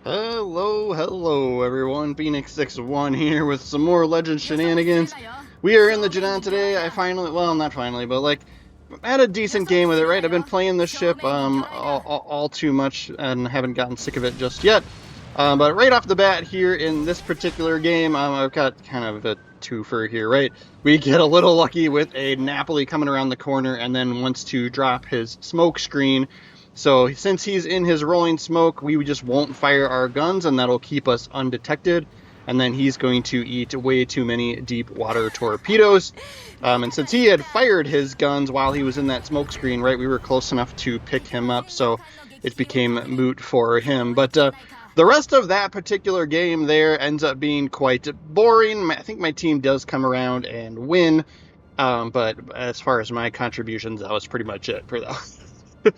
Hello everyone, Phoenix61 here with some more Legend shenanigans. We are in the Jinan today. I finally, well not finally, but like, had a decent game with it, right? I've been playing this ship all too much and haven't gotten sick of it just yet. But right off the bat here in this particular game, I've got kind of a twofer here, right? We get a little lucky with a Napoli coming around the corner and then wants to drop his smoke screen. So since he's in his rolling smoke, we just won't fire our guns and that'll keep us undetected. And then he's going to eat way too many deep water torpedoes. And since he had fired his guns while he was in that smoke screen, right, we were close enough to pick him up. So it became moot for him. But the rest of that particular game there ends up being quite boring. I think my team does come around and win. But as far as my contributions, that was pretty much it for that.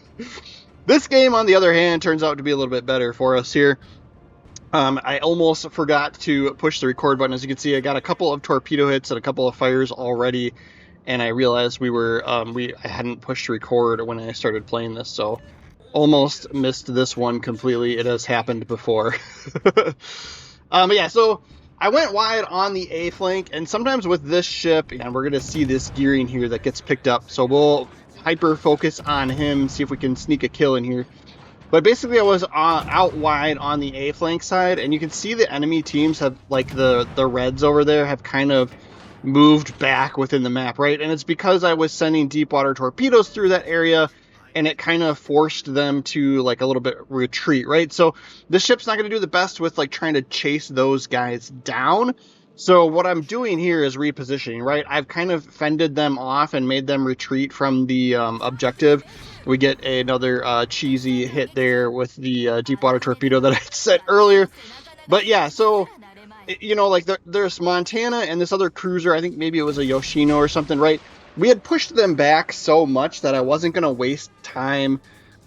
This game, on the other hand, turns out to be a little bit better for us here. I almost forgot to push the record button. As you can see, I got a couple of torpedo hits and a couple of fires already, and I realized I hadn't pushed record when I started playing this, so almost missed this one completely. It has happened before. But yeah, so I went wide on the A flank, and sometimes with this ship, and we're going to see this gearing here that gets picked up, so we'll hyper focus on him, see if we can sneak a kill in here. But basically I was out wide on the A flank side, and you can see the enemy teams have, like the reds over there have kind of moved back within the map, right? And it's because I was sending deep water torpedoes through that area, and it kind of forced them to like a little bit retreat, right? So the ship's not going to do the best with like trying to chase those guys down. So what I'm doing here is repositioning, right? I've kind of fended them off and made them retreat from the objective. We get another cheesy hit there with the deep water torpedo that I said earlier. But yeah, so, you know, like there's Montana and this other cruiser, I think maybe it was a Yoshino or something, right? We had pushed them back so much that I wasn't going to waste time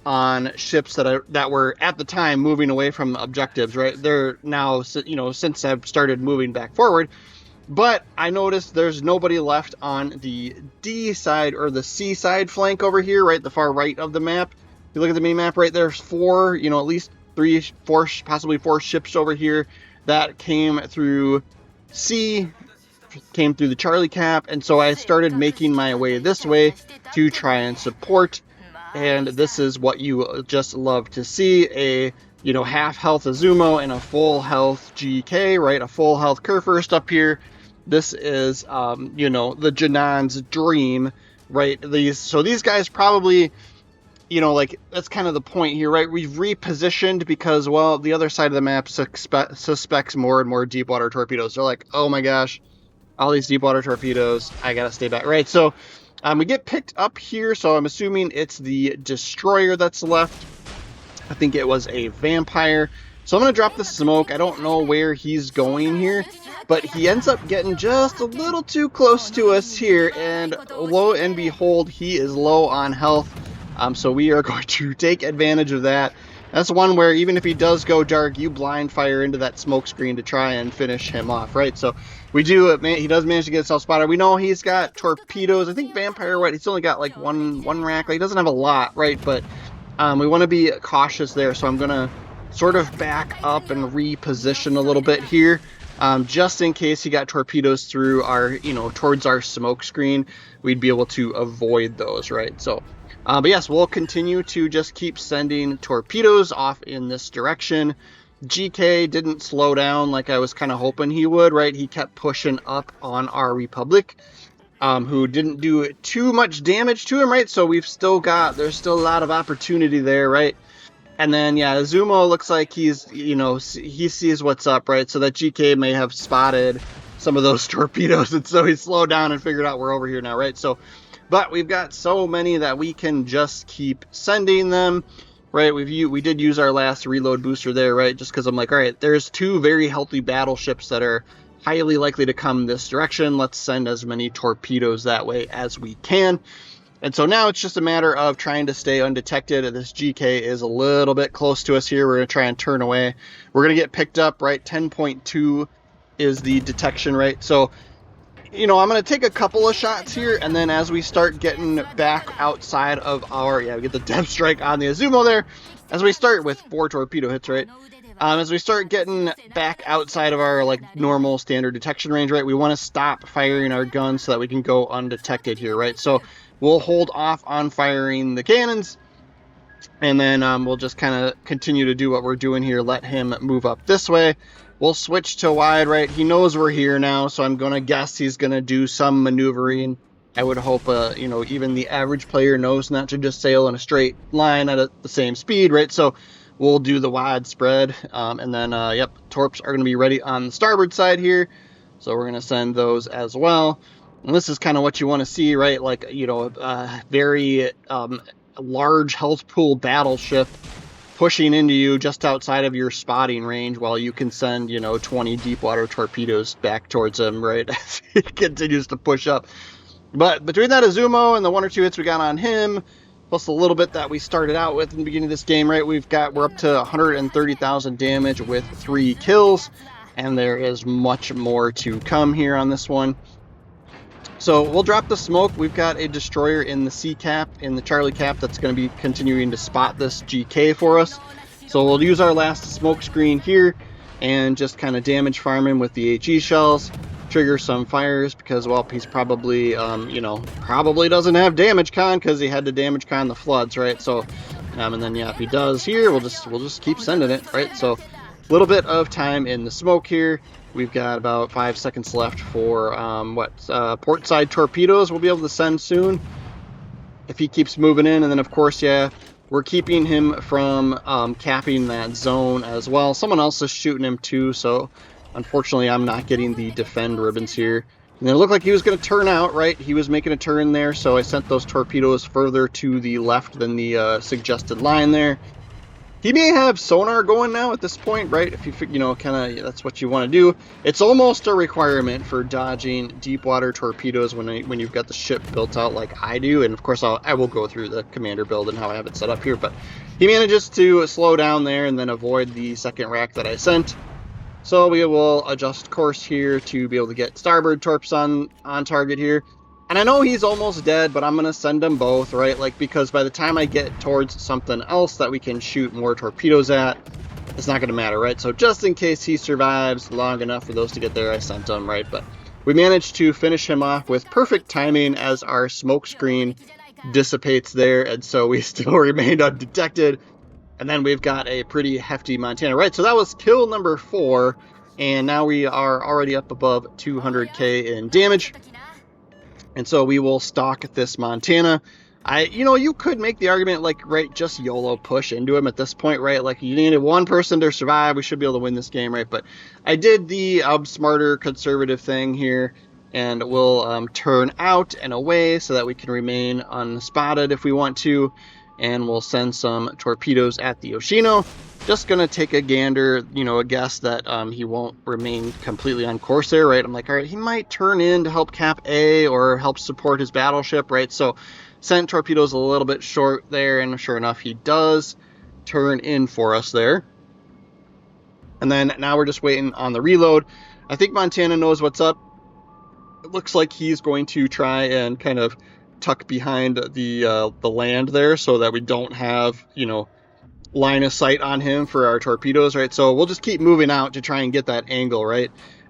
on ships that were at the time moving away from objectives, right? They're now, you know, since I've started moving back forward, but I noticed there's nobody left on the D side or the C side flank over here, right? The far right of the map. If you look at the mini map, right, there's four, you know, at least three, four, possibly four ships over here that came through C, came through the Charlie Cap, and so I started making my way this way to try and support. And this is what you just love to see, a, you know, half health Azumo and a full health GK, right? A full health Kurfürst up here. This is, you know, the Jinan's dream, right? So these guys probably, you know, like, that's kind of the point here, right? We've repositioned because, well, the other side of the map suspects more and more deep water torpedoes. They're like, oh my gosh, all these deep water torpedoes, I gotta stay back, right? So we get picked up here, so I'm assuming it's the destroyer that's left. I think it was a vampire. So I'm going to drop the smoke. I don't know where he's going here, but he ends up getting just a little too close to us here, and lo and behold, he is low on health. So we are going to take advantage of that. That's one where even if he does go dark, you blind fire into that smoke screen to try and finish him off, right? So we do, he does manage to get self-spotted. We know he's got torpedoes. I think Vampire, right, he's only got like one rack. Like, he doesn't have a lot, right? But we want to be cautious there. So I'm going to sort of back up and reposition a little bit here. Just in case he got torpedoes through our, you know, towards our smoke screen, we'd be able to avoid those, right? So, but yes, we'll continue to just keep sending torpedoes off in this direction. GK didn't slow down like I was kind of hoping he would, right? He kept pushing up on our Republic, who didn't do too much damage to him, right? So there's still a lot of opportunity there, right? And then, yeah, Azumo looks like he's, you know, he sees what's up, right? So that GK may have spotted some of those torpedoes, and so he slowed down and figured out we're over here now, right? So, but we've got so many that we can just keep sending them, right? We did use our last reload booster there, right? Just because I'm like, all right, there's two very healthy battleships that are highly likely to come this direction. Let's send as many torpedoes that way as we can. And so now it's just a matter of trying to stay undetected. This GK is a little bit close to us here. We're going to try and turn away. We're going to get picked up, right? 10.2 is the detection rate. So, you know, I'm going to take a couple of shots here, and then as we start getting back outside of our, yeah, we get the depth strike on the Azumo there. as we start with 4 torpedo hits, right? As we start getting back outside of our like normal standard detection range, right, we want to stop firing our guns so that we can go undetected here, right? So we'll hold off on firing the cannons, and then we'll just kind of continue to do what we're doing here, let him move up this way. We'll switch to wide, right? He knows we're here now, so I'm going to guess he's going to do some maneuvering. I would hope, you know, even the average player knows not to just sail in a straight line at the same speed, right? So we'll do the wide spread, and then, yep, torps are going to be ready on the starboard side here. So we're going to send those as well. And this is kind of what you want to see, right? Like, you know, very large health pool battleship pushing into you just outside of your spotting range while you can send, you know, 20 deep water torpedoes back towards him, right? As he continues to push up. But between that Azumo and the 1 or 2 hits we got on him, plus a little bit that we started out with in the beginning of this game, right? We're up to 130,000 damage with 3 kills, and there is much more to come here on this one. So we'll drop the smoke. We've got a destroyer in the C cap, in the Charlie cap, that's going to be continuing to spot this GK for us. So we'll use our last smoke screen here and just kind of damage farm him with the HE shells, trigger some fires because, well, he's probably, you know, probably doesn't have damage con because he had to damage con the floods, right? So, and then, yeah, if he does here, we'll just keep sending it, right? So a little bit of time in the smoke here. We've got about 5 seconds left for, port side torpedoes we'll be able to send soon if he keeps moving in. And then, of course, yeah, we're keeping him from capping that zone as well. Someone else is shooting him too, so unfortunately I'm not getting the defend ribbons here. And it looked like he was going to turn out, right? He was making a turn there, so I sent those torpedoes further to the left than the suggested line there. He may have sonar going now at this point, right? If you know, kind of, that's what you want to do. It's almost a requirement for dodging deep water torpedoes when you've got the ship built out like I do. And of course, I will go through the commander build and how I have it set up here. But he manages to slow down there and then avoid the second rack that I sent. So we will adjust course here to be able to get starboard torps on target here. And I know he's almost dead, but I'm going to send them both, right? Like, because by the time I get towards something else that we can shoot more torpedoes at, it's not going to matter, right? So just in case he survives long enough for those to get there, I sent him, right? But we managed to finish him off with perfect timing as our smoke screen dissipates there. And so we still remained undetected. And then we've got a pretty hefty Montana, right? So that was kill number 4. And now we are already up above 200k in damage. And so we will stalk this Montana. You know, you could make the argument, like, right, just YOLO push into him at this point, right? Like, you needed one person to survive. We should be able to win this game, right? But I did the smarter conservative thing here, and we'll turn out and away so that we can remain unspotted if we want to. And we'll send some torpedoes at the Yoshino. Just going to take a gander, you know, a guess that he won't remain completely on course there, right? I'm like, all right, he might turn in to help cap A or help support his battleship, right? So sent torpedoes a little bit short there, and sure enough, he does turn in for us there. And then now we're just waiting on the reload. I think Montana knows what's up. It looks like he's going to try and kind of tuck behind the land there so that we don't have, you know, line of sight on him for our torpedoes, right? So we'll just keep moving out to try and get that angle, right?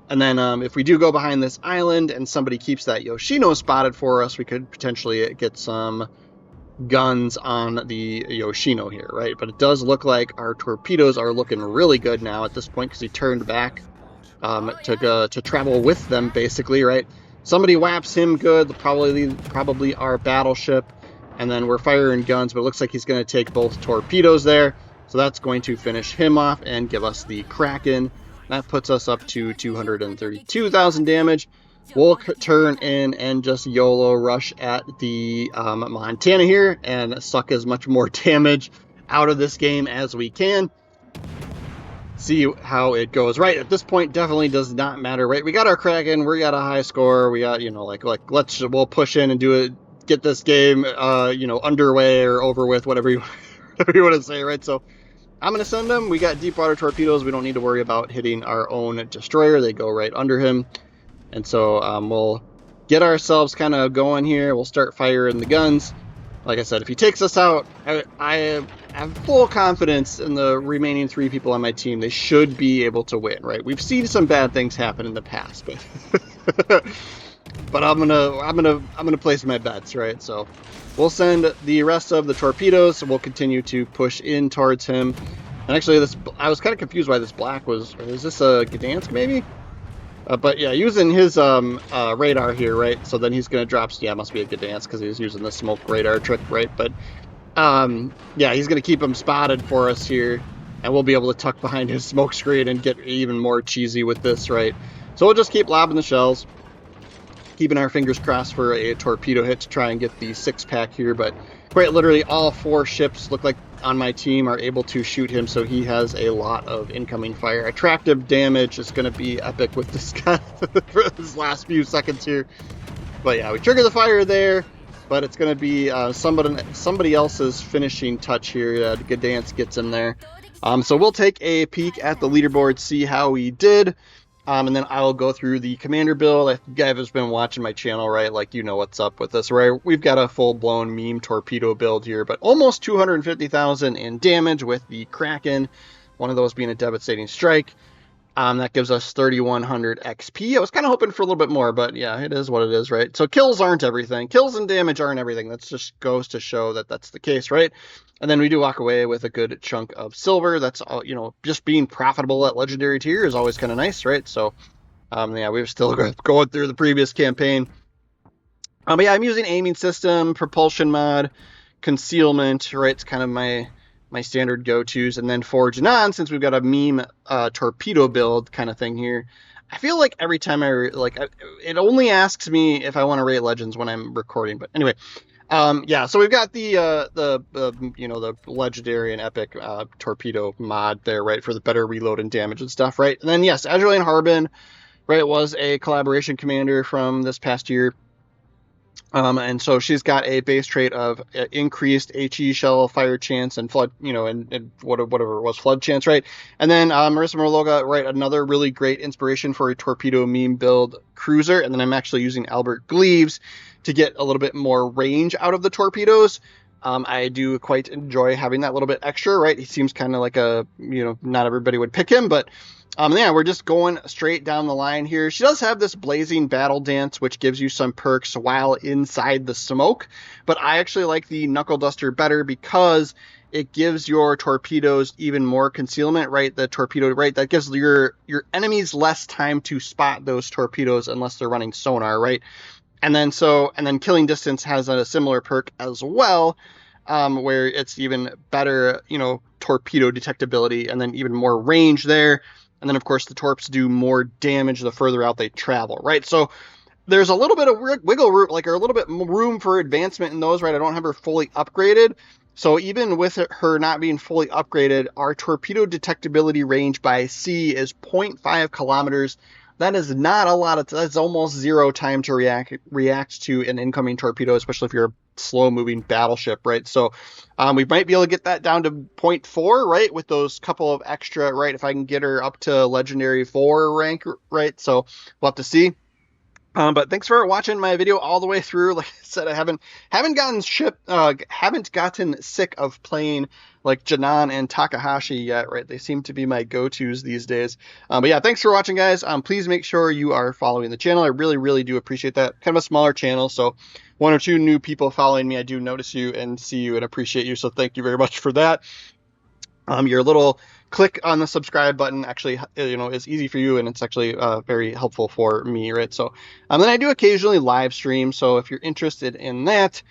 And then if we do go behind this island and somebody keeps that Yoshino spotted for us, we could potentially get some guns on the Yoshino here, right? But it does look like our torpedoes are looking really good now at this point because he turned back to travel with them, basically, right? Somebody whaps him good, probably our battleship. And then we're firing guns, but it looks like he's going to take both torpedoes there. So that's going to finish him off and give us the Kraken. That puts us up to 232,000 damage. We'll turn in and just YOLO rush at the Montana here and suck as much more damage out of this game as we can. See how it goes. Right, at this point, definitely does not matter, right? We got our Kraken, we got a high score, we got, you know, we'll push in and do it. Get this game, you know, underway or over with, whatever you want to say, right? So I'm going to send them. We got deep water torpedoes. We don't need to worry about hitting our own destroyer. They go right under him. And so we'll get ourselves kind of going here. We'll start firing the guns. Like I said, if he takes us out, I have full confidence in the remaining 3 people on my team. They should be able to win, right? We've seen some bad things happen in the past, but but I'm gonna place my bets, right? So we'll send the rest of the torpedoes. So we'll continue to push in towards him. And actually, I was kind of confused why this black was. Is this a Gdansk maybe? But yeah, using his radar here, right? So then he's gonna drop. Yeah, it must be a Gdansk because he's using the smoke radar trick, right? But yeah, he's gonna keep him spotted for us here, and we'll be able to tuck behind his smoke screen and get even more cheesy with this, right? So we'll just keep lobbing the shells, keeping our fingers crossed for a torpedo hit to try and get the 6-pack here. But quite literally, all 4 ships look like on my team are able to shoot him, so he has a lot of incoming fire. Attractive damage is going to be epic with this guy for his last few seconds here. But yeah, we trigger the fire there, but it's going to be somebody else's finishing touch here. Gdansk gets him there. So we'll take a peek at the leaderboard, see how we did. And then I'll go through the commander build. If you guys have been watching my channel, right, like you know what's up with this, right? We've got a full-blown meme torpedo build here, but almost 250,000 in damage with the Kraken, one of those being a devastating strike. That gives us 3,100 XP. I was kind of hoping for a little bit more, but yeah, it is what it is, right? So kills aren't everything. Kills and damage aren't everything. That just goes to show that that's the case, right? And then we do walk away with a good chunk of silver. That's all, you know, just being profitable at legendary tier is always kind of nice, right? So, yeah, we're still going through the previous campaign. But yeah, I'm using aiming system, propulsion mod, concealment, right? It's kind of my standard go-tos. And then for Jinan, since we've got a meme torpedo build kind of thing here, I feel like every time it only asks me if I want to rate legends when I'm recording. But anyway, yeah, so we've got the you know, the legendary and epic torpedo mod there, right, for the better reload and damage and stuff, right? And then yes, Azurlane Harbin, right, was a collaboration commander from this past year. And so she's got a base trait of increased HE shell fire chance and flood, you know, and whatever it was, flood chance, right? And then Marissa Morloga, right, another really great inspiration for a torpedo meme build cruiser. And then I'm actually using Albert Gleaves to get a little bit more range out of the torpedoes. I do quite enjoy having that little bit extra, right? He seems kind of like a, you know, not everybody would pick him, but yeah, we're just going straight down the line here. She does have this blazing battle dance, which gives you some perks while inside the smoke, but I actually like the knuckle duster better because it gives your torpedoes even more concealment, right? The torpedo, right? That gives your enemies less time to spot those torpedoes unless they're running sonar, right? And then killing distance has a similar perk as well, where it's even better, you know, torpedo detectability and then even more range there. And then, of course, the torps do more damage the further out they travel, right? So there's a little bit of wiggle room, like, or a little bit room for advancement in those, right? I don't have her fully upgraded. So even with her not being fully upgraded, our torpedo detectability range by sea is 0.5 kilometers. That is not a lot that's almost 0 time to react to an incoming torpedo, especially if you're a slow-moving battleship, right? So we might be able to get that down to 0.4, right, with those couple of extra, right, if I can get her up to Legendary 4 rank, right? So we'll have to see. But thanks for watching my video all the way through. Like I said, I haven't gotten sick of playing like Jinan and Takahashi yet, right? They seem to be my go-tos these days. But yeah, thanks for watching, guys. Please make sure you are following the channel. I really, really do appreciate that. Kind of a smaller channel, so 1 or 2 new people following me, I do notice you and see you and appreciate you. So thank you very much for that. Your little click on the subscribe button actually, you know, is easy for you, and it's actually very helpful for me, right? So then I do occasionally live stream, so if you're interested in that,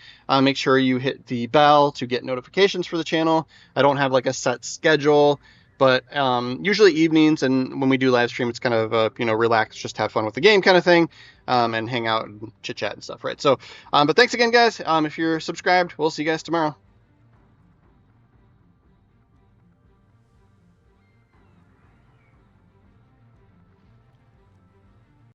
make sure you hit the bell to get notifications for the channel. I don't have like a set schedule, but usually evenings, and when we do live stream, it's kind of you know, relax, just have fun with the game kind of thing, and hang out and chit chat and stuff, right? So but thanks again, guys. If you're subscribed, we'll see you guys tomorrow.